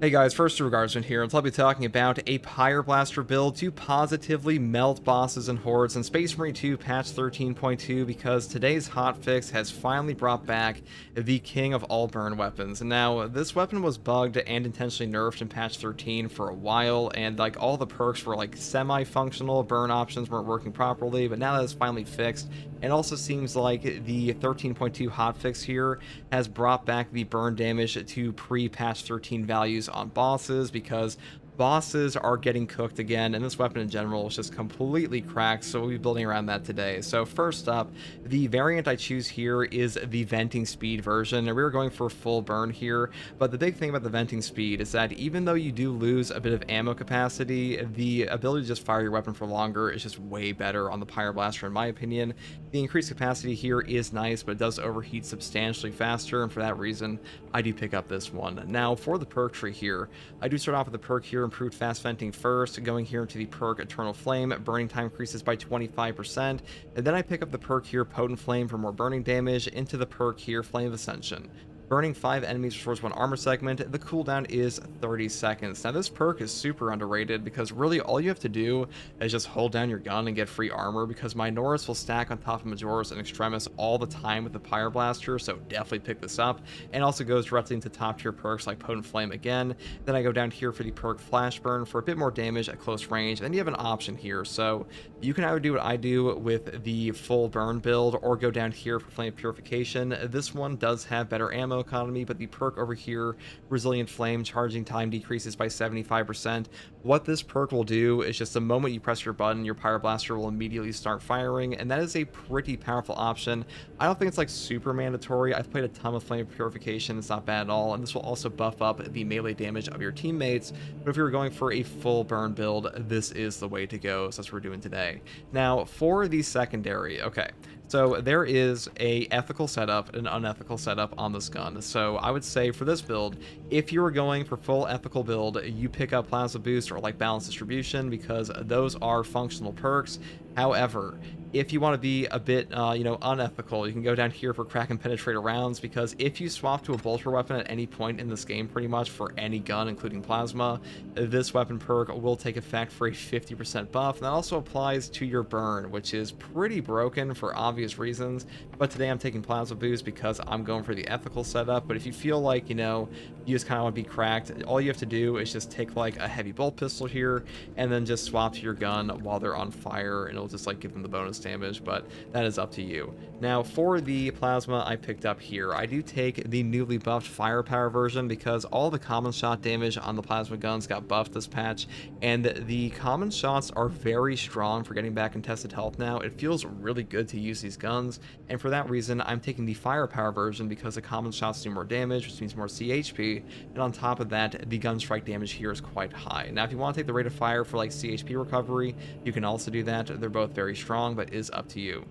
Hey guys, first regardsman here, and I'll be talking about a Pyreblaster build to positively melt bosses and hordes in Space Marine 2 patch 13.2 because today's hotfix has finally brought back the king of all burn weapons. And now, this weapon was bugged and intentionally nerfed in patch 13 for a while, and like all the perks were like semi-functional, burn options weren't working properly, but now that it's finally fixed, it also seems like the 13.2 hotfix here has brought back the burn damage to pre-patch 13 values on bosses because bosses are getting cooked again, and this weapon in general is just completely cracked, so we'll be building around that today. So first up, the variant I choose here is the venting speed version, and we're going for full burn here, but the big thing about the venting speed is that even though you do lose a bit of ammo capacity, the ability to just fire your weapon for longer is just way better on the Pyreblaster in my opinion. The increased capacity here is nice, but it does overheat substantially faster, and for that reason, I do pick up this one. Now, for the perk tree here, I do start off with the perk here, improved fast venting first, going here into the perk Eternal Flame, burning time increases by 25%, and then I pick up the perk here, Potent Flame, for more burning damage, into the perk here, Flame of Ascension. Burning 5 enemies restores 1 armor segment. The cooldown is 30 seconds. Now this perk is super underrated because really all you have to do is just hold down your gun and get free armor, because Minoris will stack on top of Majoris and Extremis all the time with the Pyreblaster, so definitely pick this up. And also goes directly into top tier perks like Potent Flame again. Then I go down here for the perk Flash Burn for a bit more damage at close range. And then you have an option here, so you can either do what I do with the full burn build or go down here for Flame Purification. This one does have better ammo economy, but the perk over here, Resilient Flame, charging time decreases by 75%. What this perk will do is just the moment you press your button, your Pyreblaster will immediately start firing, and that is a pretty powerful option. I don't think it's like super mandatory. I've played a ton of Flame Purification, it's not bad at all, and this will also buff up the melee damage of your teammates. But if you're going for a full burn build, this is the way to go, so that's what we're doing today. Now, for the secondary, okay, so there is a ethical setup and an unethical setup on this gun. So I would say for this build, if you were going for full ethical build, you pick up Plasma Boost or like Balance Distribution because those are functional perks. However, if you want to be a bit, unethical, you can go down here for Crack and Penetrator rounds, because if you swap to a bolter weapon at any point in this game, pretty much for any gun, including plasma, this weapon perk will take effect for a 50% buff, and that also applies to your burn, which is pretty broken for obvious reasons. But today I'm taking Plasma Boost because I'm going for the ethical setup. But if you feel like, you just kind of want to be cracked, all you have to do is just take like a heavy bolt pistol here, and then just swap to your gun while they're on fire, and it'll just like give them the bonus damage, but that is up to you. Now for the plasma I picked up here, I do take the newly buffed firepower version because all the common shot damage on the plasma guns got buffed this patch, and the common shots are very strong for getting back contested health now. It feels really good to use these guns, and for that reason I'm taking the firepower version because the common shots do more damage, which means more CHP, and on top of that the gun strike damage here is quite high. Now if you want to take the rate of fire for like CHP recovery, you can also do that. They're both very strong, but is up to you.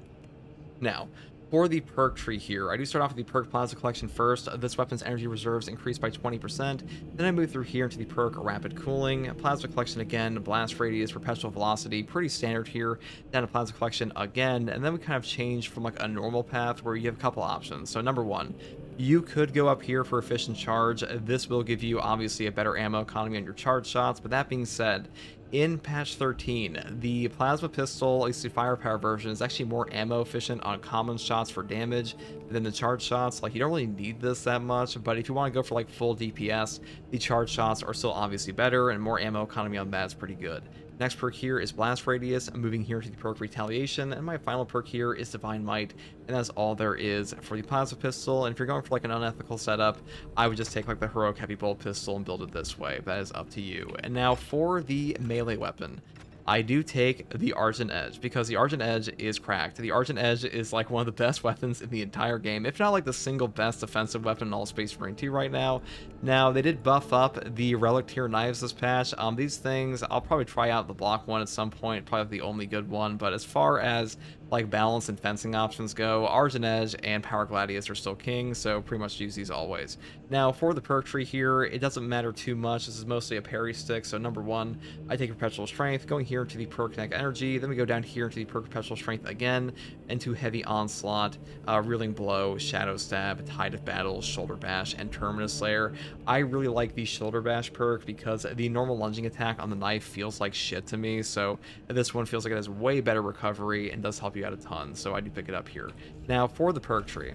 Now, for the perk tree here, I do start off with the perk Plasma Collection first. This weapon's energy reserves increase by 20%. Then I move through here into the perk Rapid Cooling. Plasma Collection again, Blast Radius, Perpetual Velocity, pretty standard here. Then a Plasma Collection again, and then we kind of change from like a normal path where you have a couple options. So number one, you could go up here for Efficient Charge. This will give you obviously a better ammo economy on your charge shots, but that being said, in patch 13, the plasma pistol, at least the firepower version, is actually more ammo efficient on common shots for damage than the charge shots. Like, you don't really need this that much, but if you want to go for like full DPS, the charge shots are still obviously better, and more ammo economy on that is pretty good. Next perk here is Blast Radius. I'm moving here to the perk Retaliation, and my final perk here is Divine Might, and that's all there is for the plasma pistol. And if you're going for like an unethical setup, I would just take like the heroic heavy bolt pistol and build it this way. That is up to you. And now for the melee weapon, I do take the Argent Edge because the Argent Edge is cracked. The Argent Edge is like one of the best weapons in the entire game, if not like the single best offensive weapon in all Space Marine 2 right now. Now, they did buff up the Relic Tier knives this patch. These things, I'll probably try out the block one at some point, probably the only good one, but as far as like balance and fencing options go, Argent Edge and Power Gladius are still king, so pretty much use these always. Now for the perk tree here, it doesn't matter too much. This is mostly a parry stick, so number one, I take Perpetual Strength, going here into the Perk Kinetic Energy, then we go down here into the Perk Perpetual Strength again, into Heavy Onslaught, Reeling Blow, Shadow Stab, Tide of Battle, Shoulder Bash, and Terminus Slayer. I really like the Shoulder Bash perk because the normal lunging attack on the knife feels like shit to me, so this one feels like it has way better recovery and does help you out a ton, so I do pick it up here. Now for the perk tree.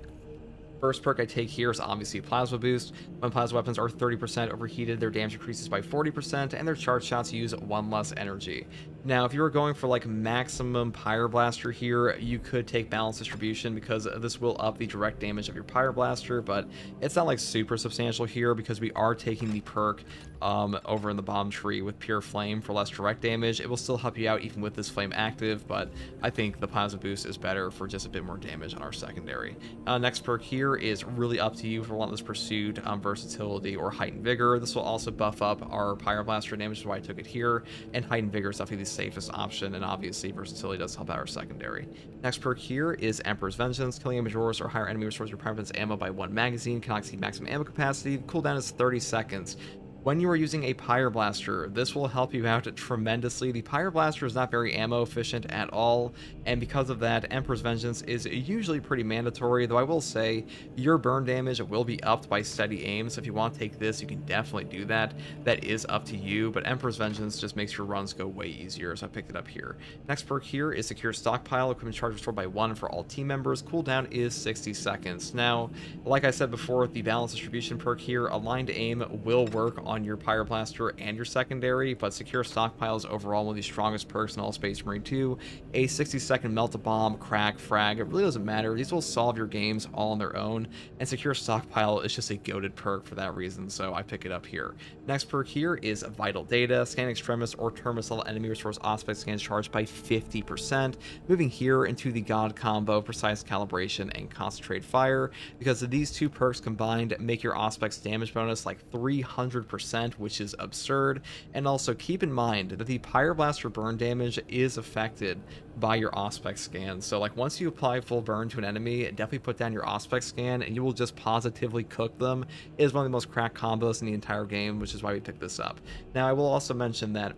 First perk I take here is obviously Plasma Boost. When plasma weapons are 30% overheated, their damage increases by 40%, and their charge shots use 1 less energy. Now, if you were going for like maximum Pyreblaster here, you could take Balance Distribution because this will up the direct damage of your Pyreblaster, but it's not like super substantial here because we are taking the perk over in the bottom tree with Pure Flame for less direct damage. It will still help you out even with this flame active, but I think the Plasma Boost is better for just a bit more damage on our secondary. Next perk here is really up to you for Relentless Pursuit, Versatility, or Heightened Vigor. This will also buff up our Pyreblaster damage, which is why I took it here, and Heightened Vigor is definitely the safest option, and obviously Versatility does help out our secondary. Next perk here is Emperor's Vengeance. Killing a Majoris or higher enemy restores your Pyre ammo by 1 magazine, cannot exceed maximum ammo capacity. The cooldown is 30 seconds. When you are using a Pyreblaster, this will help you out tremendously. The Pyreblaster is not very ammo efficient at all, and because of that, Emperor's Vengeance is usually pretty mandatory, though I will say your burn damage will be upped by steady aim, so if you want to take this, you can definitely do that. That is up to you, but Emperor's Vengeance just makes your runs go way easier, so I picked it up here. Next perk here is Secure Stockpile. Equipment charge restored by 1 for all team members. Cooldown is 60 seconds. Now, like I said before, the Balance Distribution perk here, Aligned Aim will work on your Pyreblaster and your secondary, but Secure Stockpile is overall one of the strongest perks in all Space Marine 2. A 60-second Melt a Bomb, Crack, Frag, it really doesn't matter. These will solve your games all on their own, and Secure Stockpile is just a goated perk for that reason, so I pick it up here. Next perk here is Vital Data. Scan Extremis or Terminus level enemy restores Auspex scans charged by 50%. Moving here into the God combo, Precise Calibration and Concentrate Fire, because these two perks combined make your Auspex damage bonus like 300%, which is absurd. And also keep in mind that the Pyreblaster burn damage is affected by your Auspex scan. So like once you apply full burn to an enemy, definitely put down your Auspex scan and you will just positively cook them. It is one of the most cracked combos in the entire game, which is why we picked this up. Now I will also mention that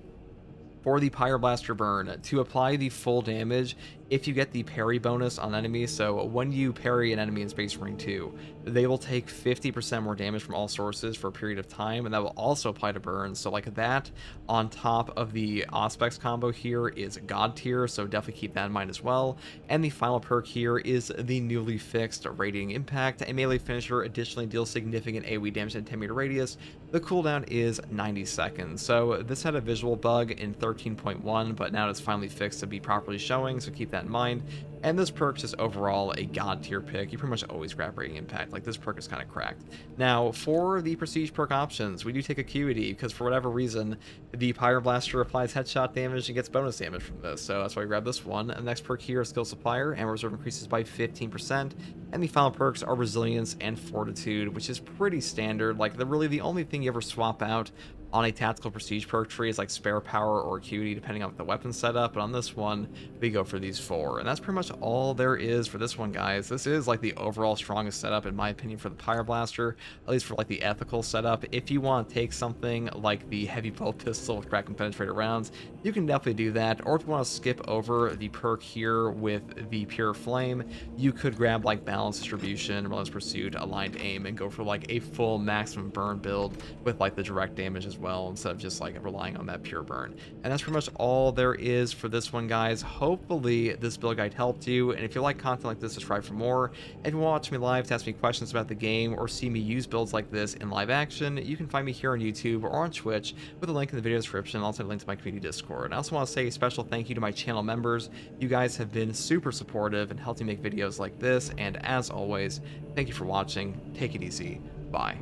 for the Pyreblaster burn, to apply the full damage, if you get the parry bonus on enemies, so when you parry an enemy in Space Marine 2, they will take 50% more damage from all sources for a period of time, and that will also apply to burns. So like that on top of the Auspex combo here is God tier, so definitely keep that in mind as well. And the final perk here is the newly fixed Radiating Impact. A melee finisher additionally deals significant AoE damage in a 10-meter radius. The cooldown is 90 seconds. So this had a visual bug in 13.1, but now it's finally fixed to be properly showing, so keep that in mind. And this perk is overall a God tier pick. You pretty much always grab Radiating Impact. Like this perk is kind of cracked. Now for the prestige perk options, we do take Acuity because for whatever reason the Pyreblaster applies headshot damage and gets bonus damage from this, so that's why we grab this one. And the next perk here is Skill Supplier, and reserve increases by 15%. And the final perks are Resilience and Fortitude, which is pretty standard. Like really the only thing you ever swap out on a tactical prestige perk tree is like Spare Power or Acuity, depending on the weapon setup, but on this one we go for these 4, and that's pretty much all there is for this one, guys. This is like the overall strongest setup in my opinion for the Pyreblaster, at least for like the ethical setup. If you want to take something like the Heavy Bolt Pistol with Crack and Penetrator rounds, you can definitely do that, or if you want to skip over the perk here with the Pure Flame, you could grab like Balance Distribution, Relentless Pursuit, Aligned Aim, and go for like a full maximum burn build with like the direct damage as well, instead of just like relying on that pure burn. And that's pretty much all there is for this one, guys. Hopefully this build guide helped you, and if you like content like this, subscribe for more. If you want to watch me live to ask me questions about the game or see me use builds like this in live action, you can find me here on YouTube or on Twitch with a link in the video description, and also a link to my community Discord. I also want to say a special thank you to my channel members. You guys have been super supportive and helped me make videos like this, and as always, thank you for watching. Take it easy. Bye.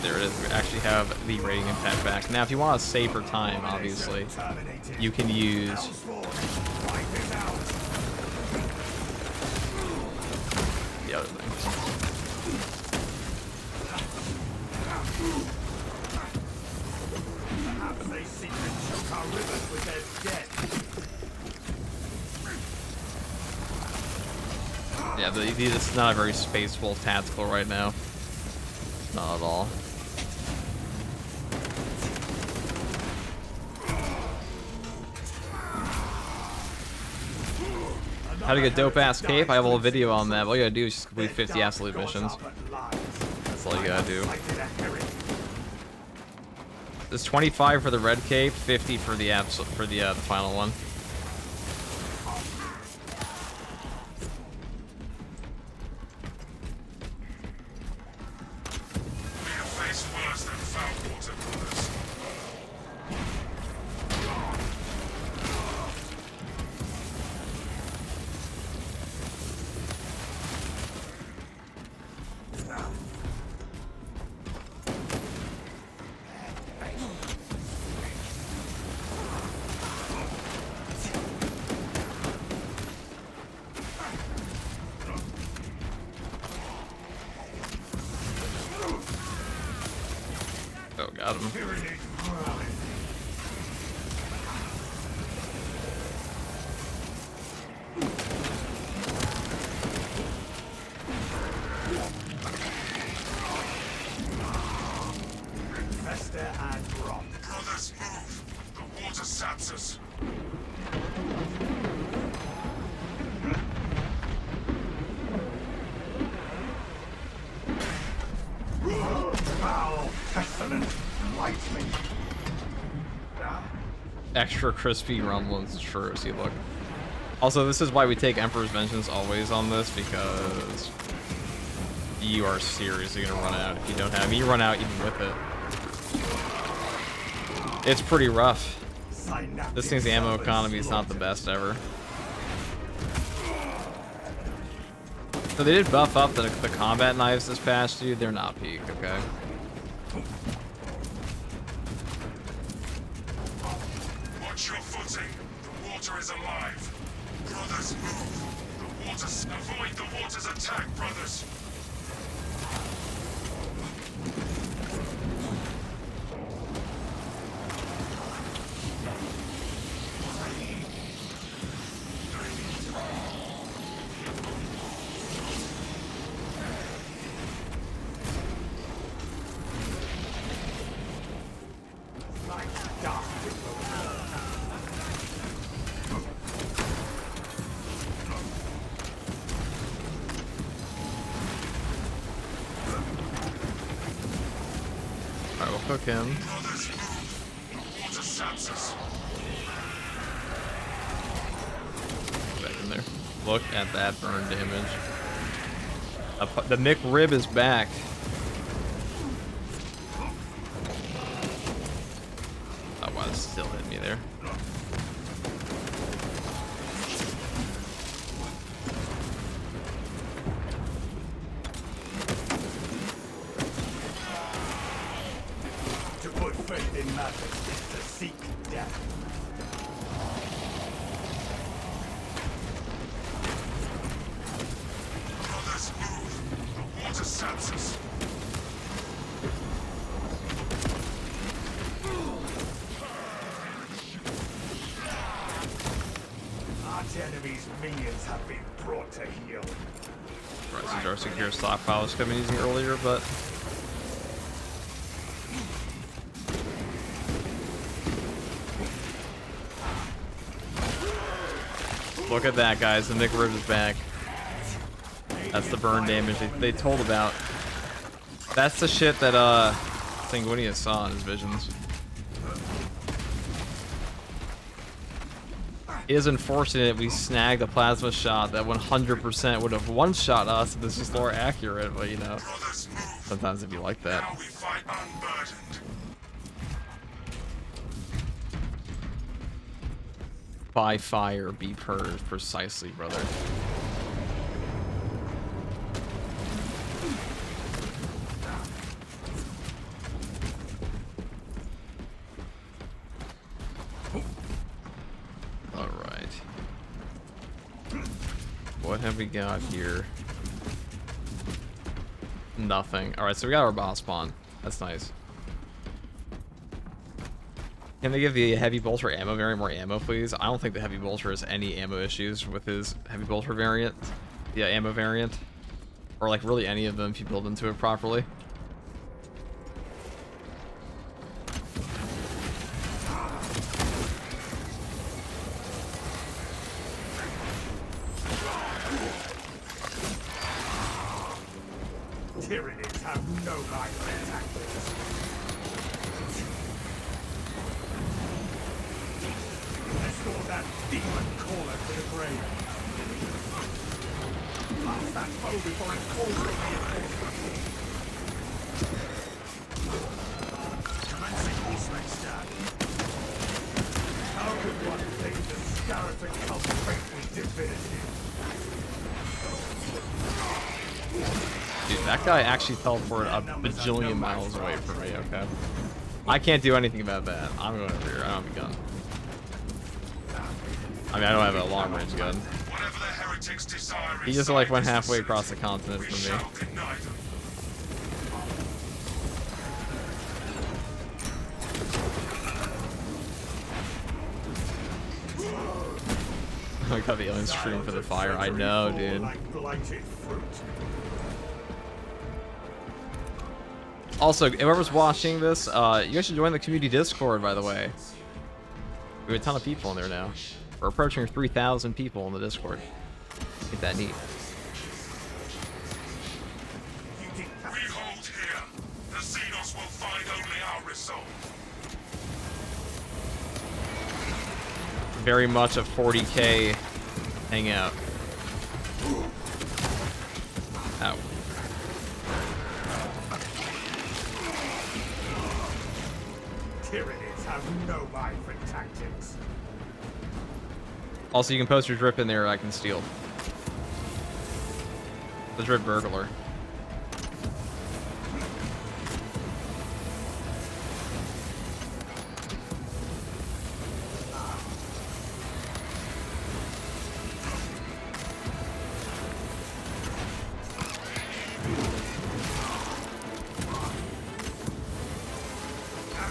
There it is. We actually have the Radiating Impact back. Now, if you want to save for time, obviously, you can use the other thing. Yeah, this is not a very spaceful tactical right now. Not at all. How to get dope-ass cape? I have a whole video on that. All you gotta do is just complete 50 absolute missions. That's all you gotta do. There's 25 for the red cape, 50 for the the final one. Oh, got him. Brothers, move! The water saps us. Foul, pestilent, lightning. Extra crispy rumblings, true. See, look. Also, this is why we take Emperor's Vengeance always on this, because you are seriously gonna run out if you don't have it. You run out even with it. It's pretty rough. This thing's ammo economy is not the best ever. So they did buff up the combat knives this patch, dude. They're not peak, okay? Watch your footing. The water is alive. Brothers, move. The water. Avoid the water's attack, brothers. Alright, we'll cook him. Brothers, move. The water saps us. Back in there. Look at that burn damage. The McRib is back. Oh wow, this still hit me there. To put faith in magic is to seek death. Brothers, move. The water saps us. Arch enemy's minions have been brought to heel. Right, so our secure stockpile was coming using earlier, but look at that, guys. The McRib is back. That's the burn damage they told about. That's the shit that Sanguinius saw in his visions. It is unfortunate we snagged a plasma shot that 100% would have one-shot us if this was more accurate, but you know, sometimes it'd be like that. Now we fight unburdened. By fire, be purged, precisely, brother. Alright. What have we got here? Nothing. Alright, so we got our boss spawn. That's nice. Can they give the heavy bolter ammo variant more ammo, please? I don't think the heavy bolter has any ammo issues with his heavy bolter variant. Yeah, ammo variant. Or like really any of them if you build into it properly. Tyranids have no mind for tactics. Restore that demon caller to the grave. Blast that foe before it calls for reinforcements. Commencing horseman stand. How could one think the scarab to cultivate with divinity? Dude, that guy actually teleported a bajillion miles away from me, okay? I can't do anything about that. I'm going over here. I don't have a gun. I mean, I don't have a long-range gun. He just like went halfway across the continent from me. I got the aliens shooting for the fire. I know, dude. Also, whoever's watching this, you guys should join the community Discord, by the way. We have a ton of people in there now. We're approaching 3,000 people in the Discord. Ain't that neat? We hold here. The Xenos will find only our resolve. Very much a 40k hangout. Ow. Tyranids have no mind for tactics. Also, you can post your drip in there. I can steal. The drip burglar.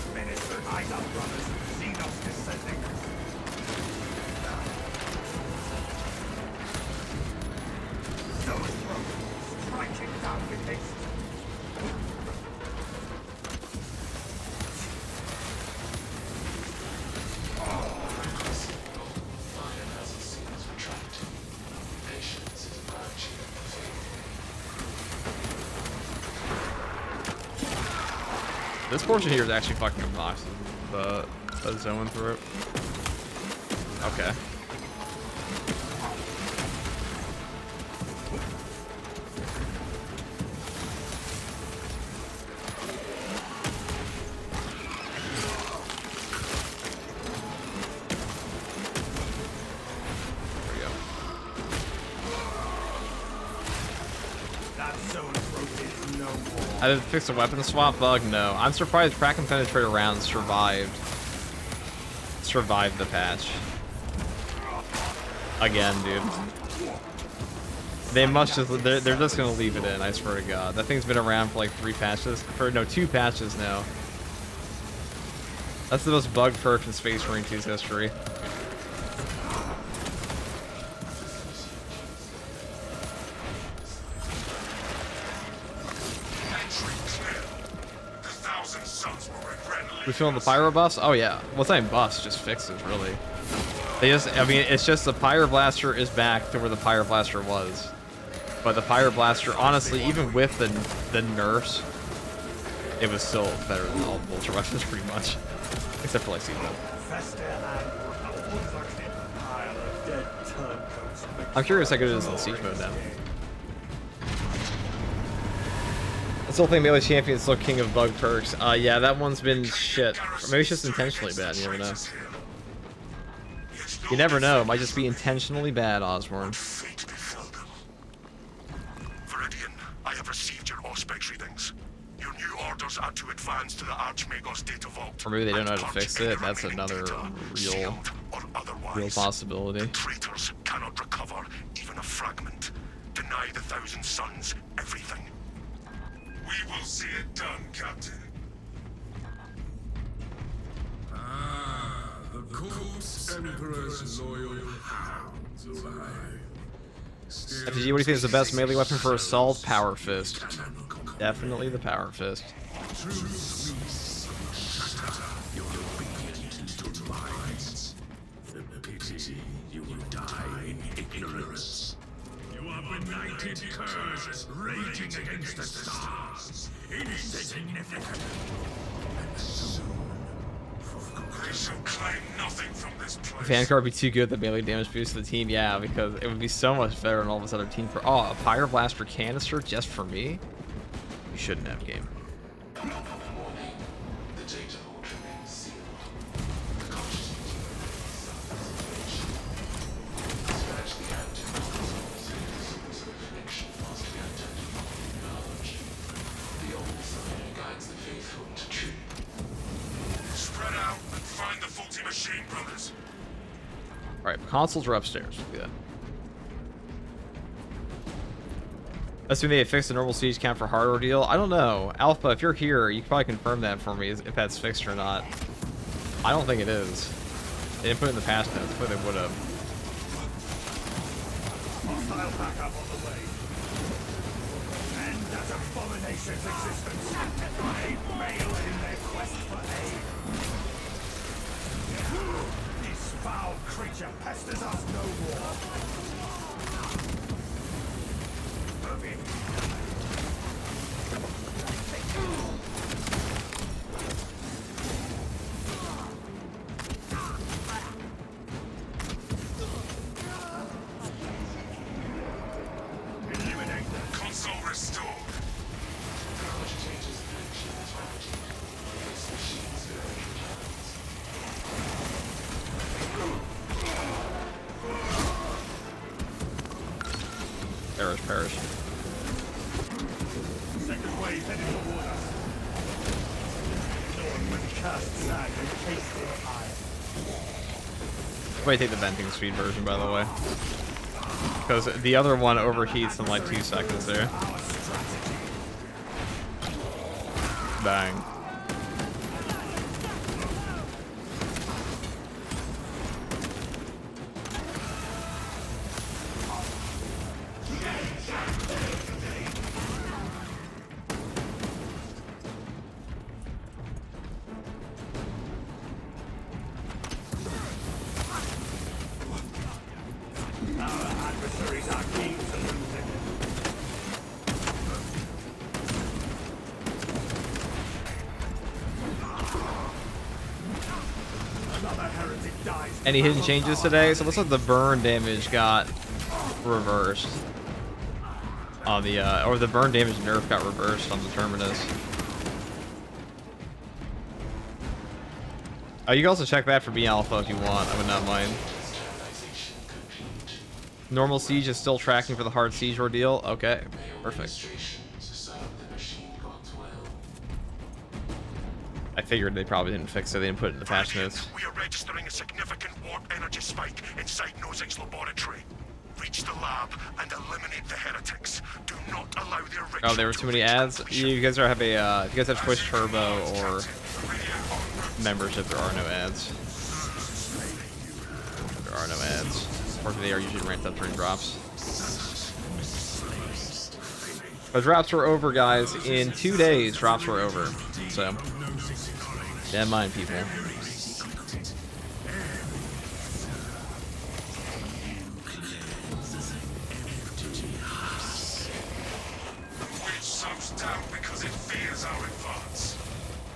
Administered eyes up, brothers. Xenos descending. Striking down with haste. This portion here is actually fucking obnoxious. The zone through it. Okay. I didn't fix a weapon swap bug? No. I'm surprised crack and penetrator rounds survived the patch. Again, dude. They must just, they're just gonna leave it in, I swear to God. That thing's been around for like 2 patches now. That's the most bugged perk in Space Marine 2's history. We feeling the pyro buffs? Oh yeah. Well, it's not even buffs, just fixes, really. They just, I mean, it's just the Pyreblaster is back to where the Pyreblaster was. But the Pyreblaster, honestly, even with the nerfs, it was still better than all the Vulture weapons, pretty much. Except for like Seagull. I'm curious how good it is in Siege mode now. I still think Melee Champion's still king of bug perks. Yeah, that one's been shit. Or maybe it's just intentionally bad, you never know. You never know, it might just be intentionally bad, Osborne. Viridian, I have received your Auspex readings. Your new orders are to advance to the Archmago's data vault. Or maybe they don't know how to fix it. That's another real possibility. Traitors cannot recover even a fragment. Deny the Thousand Suns everything. We will see it done, Captain. Corpse Emperor's loyal hounds alive. FTG, what do you think is the best melee weapon for assault? Power Fist. Definitely the Power Fist. Your obedient little minds. Pity you will die in ignorance. You are benighted curs raging against the stars. Insignificant. And soon. They shall claim nothing from this place. Vanguard would be too good, the melee damage boost to the team. Yeah, because it would be so much better than all this other team. Oh, a Pyreblaster canister just for me? You shouldn't have, game. Alright, consoles are upstairs. Look at that. Assuming they fixed the normal siege count for hard ordeal. I don't know. Alpha, if you're here, you can probably confirm that for me, if that's fixed or not. I don't think it is. They didn't put it in the patch notes, but they would have. Hostile backup on the way. And that abomination's existence. They fail in their quest for aid. This foul creature pesters us no more. Move in. Eliminate them. Console restored. Perish. Second wave headed toward us. Lord with cast sag and tasted iron. Wait, take the venting speed version, by the way. Because the other one overheats in like 2 seconds there. Our strategy. Bang. Our adversaries are keen to lose it. Another heretic dies. Any hidden changes today? So it looks like the burn damage got reversed on the or the burn damage nerf got reversed on the Terminus. Oh, you can also check that for me, Alpha, if you want. I would not mind. Normal siege is still tracking for the hard siege ordeal. Okay, perfect. I figured they probably didn't fix it. They didn't put it in the patch notes. We are registering a significant warp energy spike inside Nozing's laboratory. Reach the lab and eliminate the heretics. Do not allow their ritual. Oh, there were too many ads. You guys are have a if you guys have Twitch Turbo or membership, there are no ads. There are no ads. Or they are usually ranked up during drops. But drops were over, guys. In 2 days, drops were over. So, never mind, people. Which sums down because it fears our advance.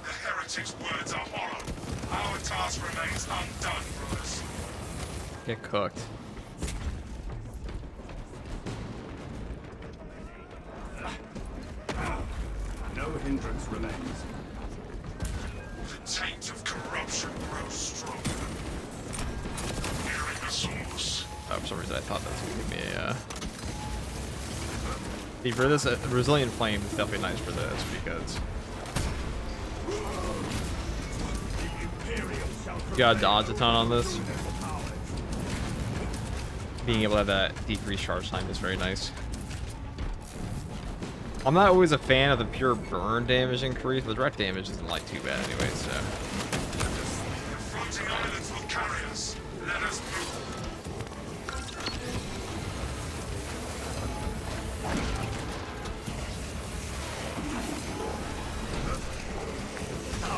The heretic's words are hollow. Our task remains undone, brothers. Get cooked. No hindrance remains. The taint of corruption grows stronger. Hearing the source. Oh, for some reason I thought that was going to give me a... See, for this, Resilient Flame is definitely nice for this, because... You gotta dodge a ton on this. Being able to have that decreased charge time is very nice. I'm not always a fan of the pure burn damage increase, but direct damage isn't like too bad anyway, so... The floating islands will carry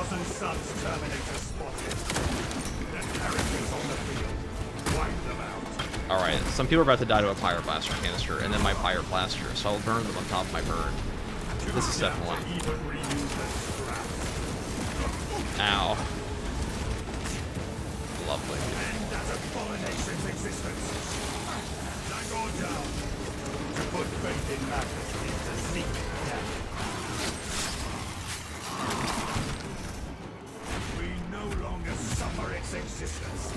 dozen Suns Terminator spotted. The heretics on the field. Wipe them out. Alright, some people are about to die to a Pyreblaster canister, and then my Pyreblaster, so I'll burn them on top of my burn. This is step one. Even reuse the scraps. Ow. Lovely. And that abomination's existence. Now go down. To put faith in madness is to seek death. We no longer suffer its existence.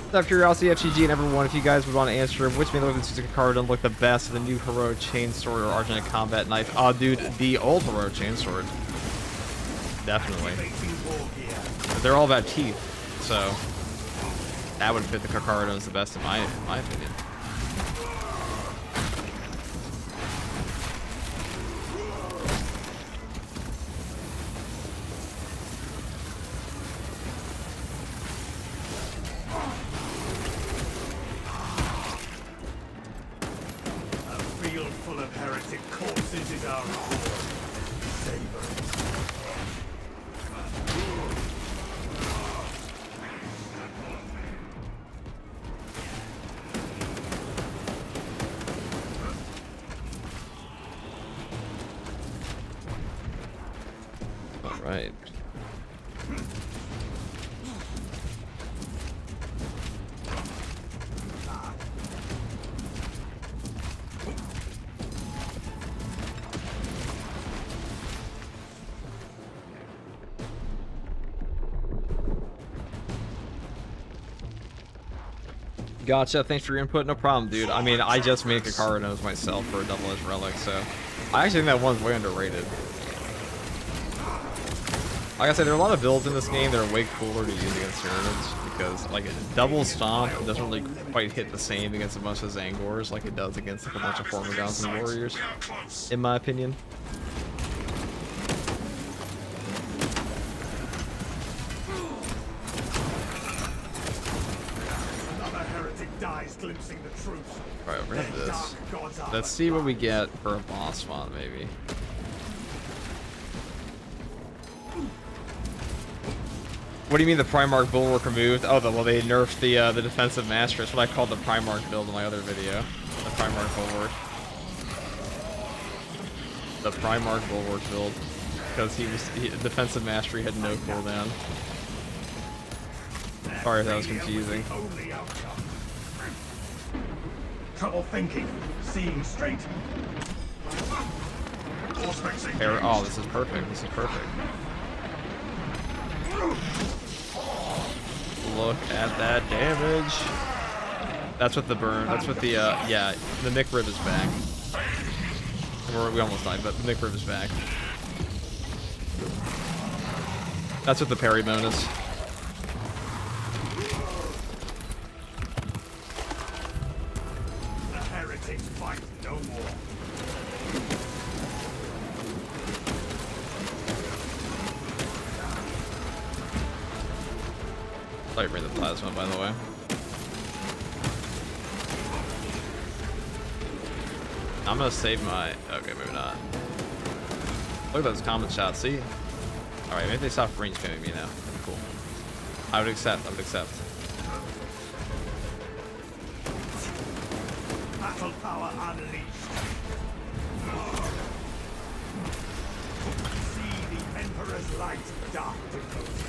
Out of curiosity, FGG and everyone, if you guys would want to answer which may look this card and look the best, the new heroic chainsword or Argent combat knife. Oh, dude, the old heroic chainsword. Definitely. But they're all about teeth, so that would fit the Carcarados the best in my opinion. Full of heretic corpses is our reward. Savor All right. Gotcha, thanks for your input, no problem, dude. I mean, I just made Carcarados myself for a double-edged relic, so I actually think that one's way underrated. Like I said, there are a lot of builds in this game that are way cooler to use against Tyranids, because, like, double stomp doesn't really quite hit the same against a bunch of Zangors like it does against like, a bunch of Formigons and Warriors, in my opinion. glimpsing the truth. Alright, we're gonna have this. Let's see what we get for a boss font, maybe. What do you mean the Primarch Bulwark removed? Oh, well, they nerfed the defensive master. That's what I called the Primarch build in my other video. The Primarch Bulwark. The Primarch Bulwark build. Because defensive mastery had no cooldown. Sorry if that was confusing. Trouble thinking, seeing straight. Oh, this is perfect. This is perfect. Look at that damage. That's what the burn. That's what the yeah. The McRib is back. We almost died, but the McRib is back. That's what the parry bonus. I thought you bring the plasma, by the way. I'm gonna save my... Okay, maybe not. Look at those common shots, see? Alright, maybe they stop range spamming me now. Cool. I would accept, Battle power unleashed. See the Emperor's light dark devotion.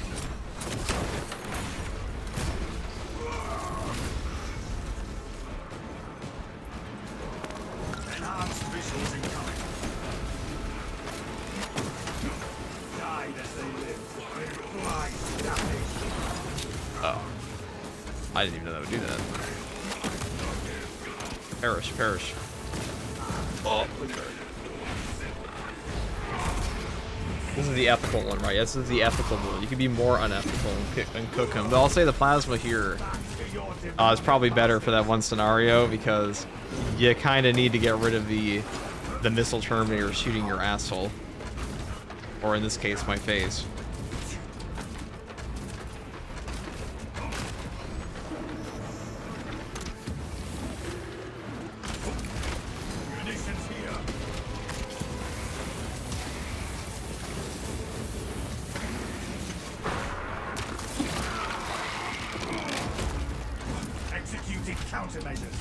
Enhanced visuals incoming. Died as they lived. With blind damage. Oh. I didn't even know that would do that. Perish, perish. Oh. This is the ethical one, right? This is the ethical one. You can be more unethical and cook him. But I'll say the plasma here is probably better for that one scenario because you kind of need to get rid of the missile terminator shooting your asshole. Or in this case, my face. countermeasures.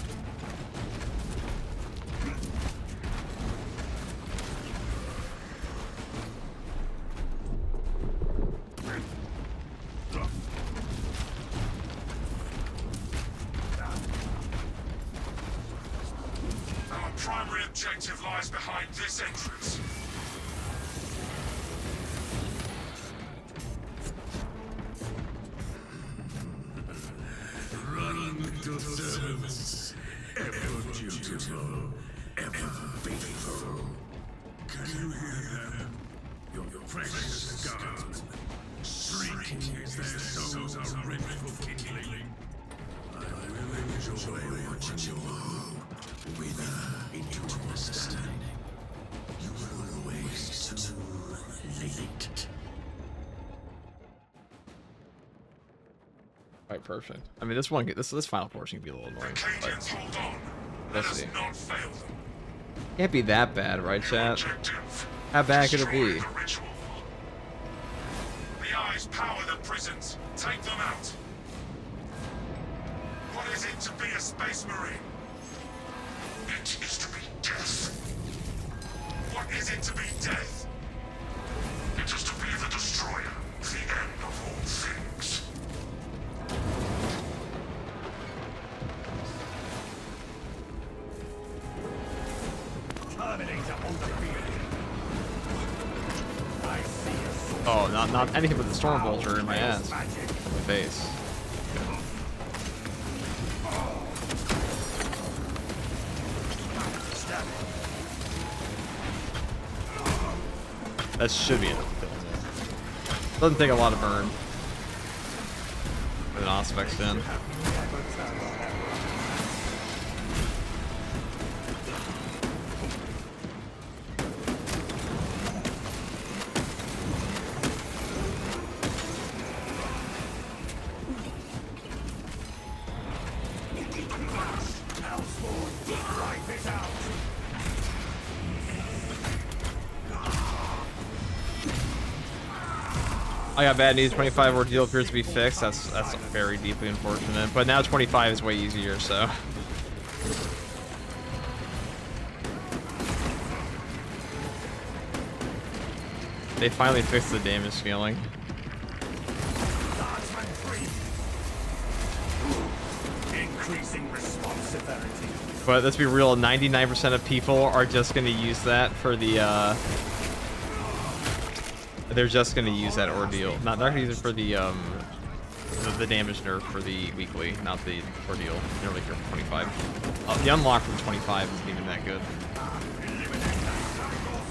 Our primary objective lies behind this entrance. Run to servants, ever dutiful, ever faithful. Can you hear them? Your precious guards, shrieking as their souls are rent for kindling. I will enjoy watching you all wither into understanding. You will always too late. Right, perfect. I mean, this final portion can be a little annoying, Cadians, but hold on. Let let's us see. not fail them. Can't be that bad, right, chat? Objective. How bad could it Destroy be? the ritual. The eyes power the prisons. Take them out. What is it to be a space marine? It is to be death. What is it to be death? It is to be the destroyer, the end of all things. Terminator on the field. I see a sword. Oh, not anything but the storm vulture in my ass, Magic. in my face. Stab it. That should be enough to kill him. Doesn't take a lot of burn. With an Auspex in. Wipe it out. I got bad news. 25 ordeal appears to be fixed. That's very deeply unfortunate. But now 25 is way easier. So. They finally fixed the damage scaling. Guardsman 3. Increasing response severity. But let's be real, 99% of people are just going to use that for the, they're just going to use that ordeal. Not they're going to use it for the damage nerf for the weekly, not the ordeal. They're like for 25. The unlock from 25 isn't even that good.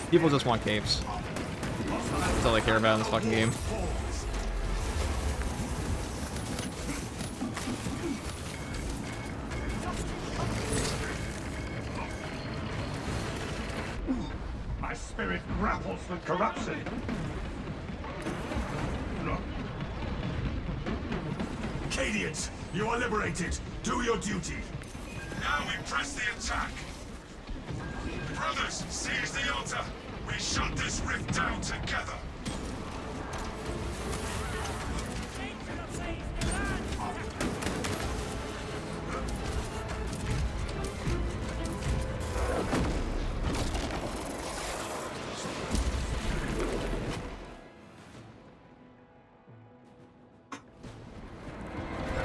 People just want capes. That's all they care about in this fucking game. My spirit grapples with corruption. Cadians, you are liberated. Do your duty. Now we press the attack. Brothers, seize the altar. We shut this rift down together.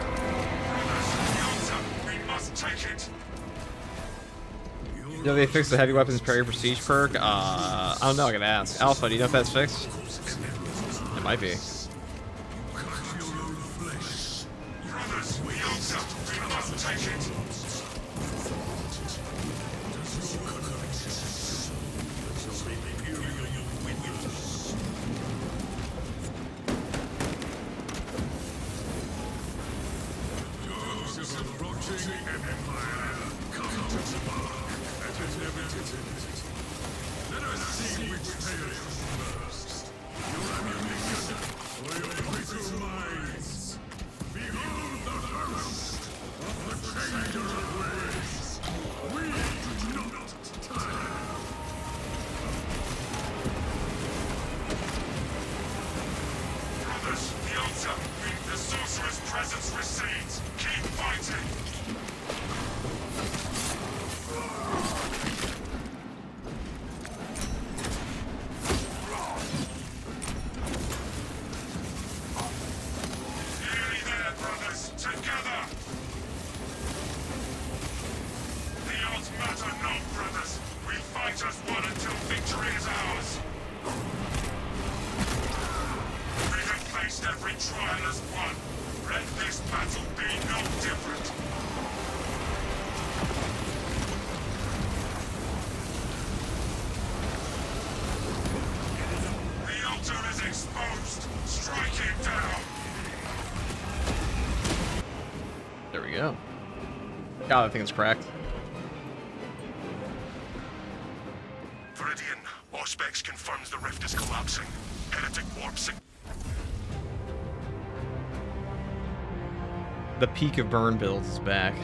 The altar, we must take it. You know they fixed the heavy weapons parry prestige perk? I don't know, I gotta ask. Alpha, do you know if that's fixed? It might be. Brothers, the altar, we must take it. Let us see which fails first. Your ammunition trial as won. Let this battle be no different. The altar is exposed. Strike it down. There we go. God, I think it's cracked. Viridian, Auspex confirms the rift is collapsing. Heretic warp sig- The peak of burn builds is back.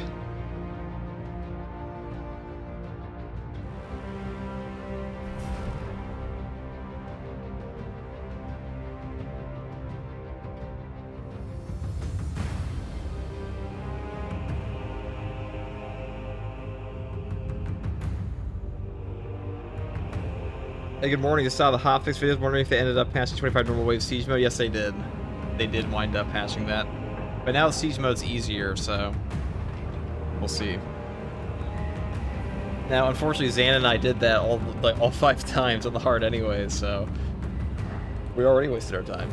Hey, good morning. I saw the hotfix videos. Wondering if they ended up patching 25 normal wave siege mode. Yes, they did. They did wind up patching that. But now the siege mode's easier, so we'll see. Now, unfortunately, Xan and I did that all 5 times on the hard anyway, so we already wasted our time.